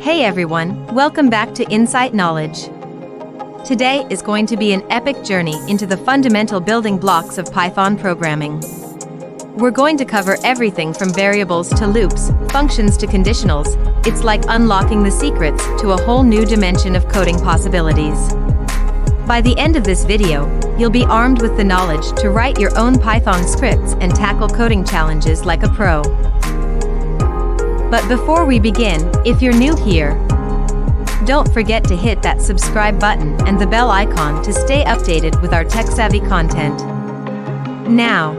Hey everyone, welcome back to Insight Knowledge. Today is going to be an epic journey into the fundamental building blocks of Python programming. We're going to cover everything from variables to loops, functions to conditionals. It's like unlocking the secrets to a whole new dimension of coding possibilities. By the end of this video, you'll be armed with the knowledge to write your own Python scripts and tackle coding challenges like a pro. But before we begin, if you're new here, don't forget to hit that subscribe button and the bell icon to stay updated with our tech-savvy content. Now,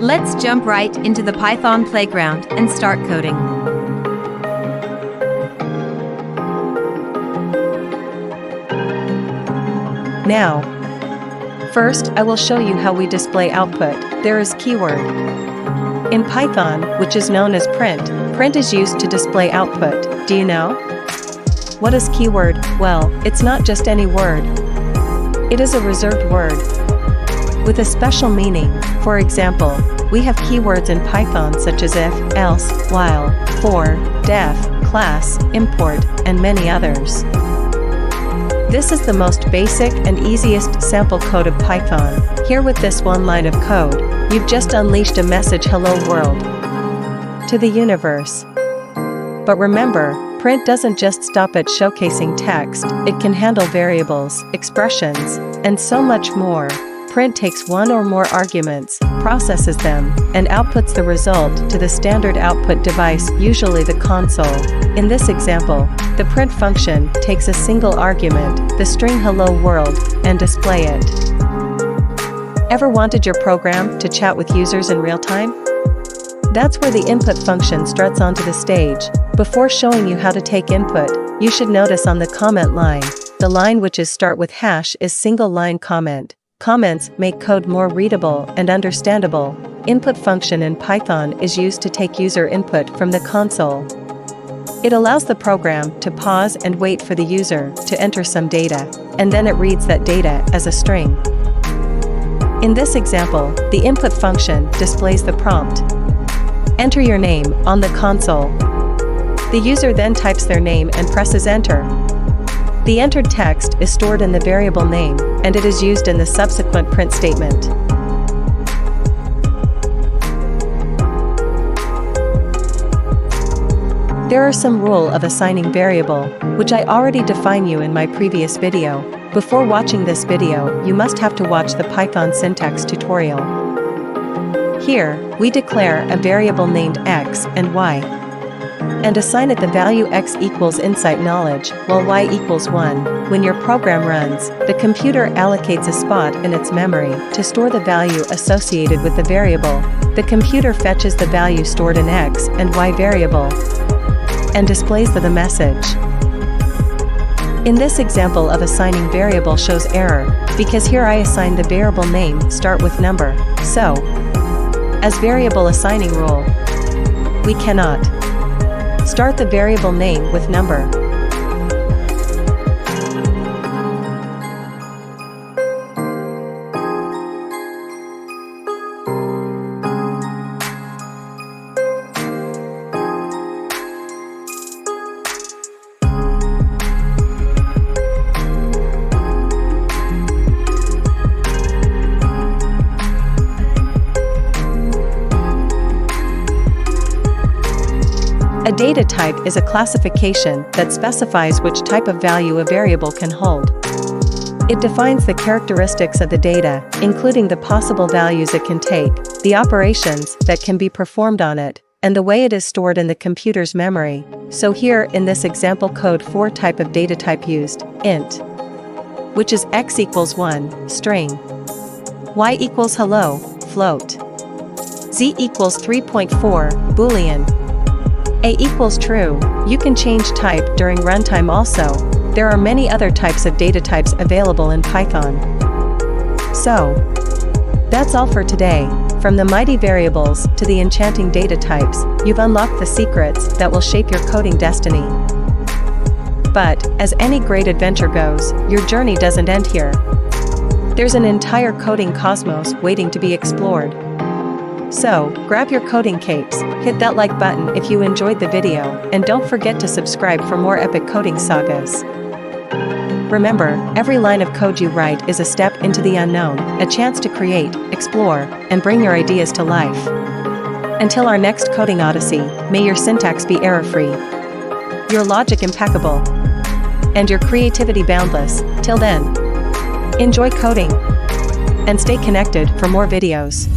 let's jump right into the Python playground and start coding. Now, first I will show you how we display output. There is keyword. In Python, which is known as print, print is used to display output. Do you know? What is keyword? Well, it's not just any word. It is a reserved word with a special meaning. For example, we have keywords in Python such as if, else, while, for, def, class, import, and many others. This is the most basic and easiest sample code of Python. Here with this one line of code, you've just unleashed a message "Hello world" to the universe. But remember, print doesn't just stop at showcasing text, it can handle variables, expressions, and so much more. Print takes one or more arguments, processes them, and outputs the result to the standard output device, usually the console. In this example, the print function takes a single argument, the string "Hello world", and display it. Ever wanted your program to chat with users in real time? That's where the input function struts onto the stage. Before showing you how to take input, you should notice on the comment line, the line which is start with hash is single line comment. Comments make code more readable and understandable. Input function in Python is used to take user input from the console. It allows the program to pause and wait for the user to enter some data, and then it reads that data as a string. In this example, the input function displays the prompt. Enter your name on the console. The user then types their name and presses enter. The entered text is stored in the variable name, and it is used in the subsequent print statement. There are some rules of assigning variable, which I already defined you in my previous video. Before watching this video, you must have to watch the Python syntax tutorial. Here, we declare a variable named x and y, and assign it the value x equals insight knowledge, while y equals 1. When your program runs, the computer allocates a spot in its memory to store the value associated with the variable. The computer fetches the value stored in x and y variable and displays the message. In this example of assigning variable shows error, because here I assign the variable name start with number. So, as variable assigning rule, we cannot start the variable name with number. A data type is a classification that specifies which type of value a variable can hold. It defines the characteristics of the data, including the possible values it can take, the operations that can be performed on it, and the way it is stored in the computer's memory. So here, in this example code, 4 type of data type used: int, which is x equals 1, string, y equals hello, float, z equals 3.4, boolean, a equals true. You can change type during runtime also. There are many other types of data types available in Python. So, that's all for today. From the mighty variables to the enchanting data types, you've unlocked the secrets that will shape your coding destiny. But, as any great adventure goes, your journey doesn't end here. There's an entire coding cosmos waiting to be explored. So, grab your coding capes, hit that like button if you enjoyed the video, and don't forget to subscribe for more epic coding sagas. Remember, every line of code you write is a step into the unknown, a chance to create, explore, and bring your ideas to life. Until our next coding odyssey, may your syntax be error-free, your logic impeccable, and your creativity boundless. Till then, enjoy coding, and stay connected for more videos.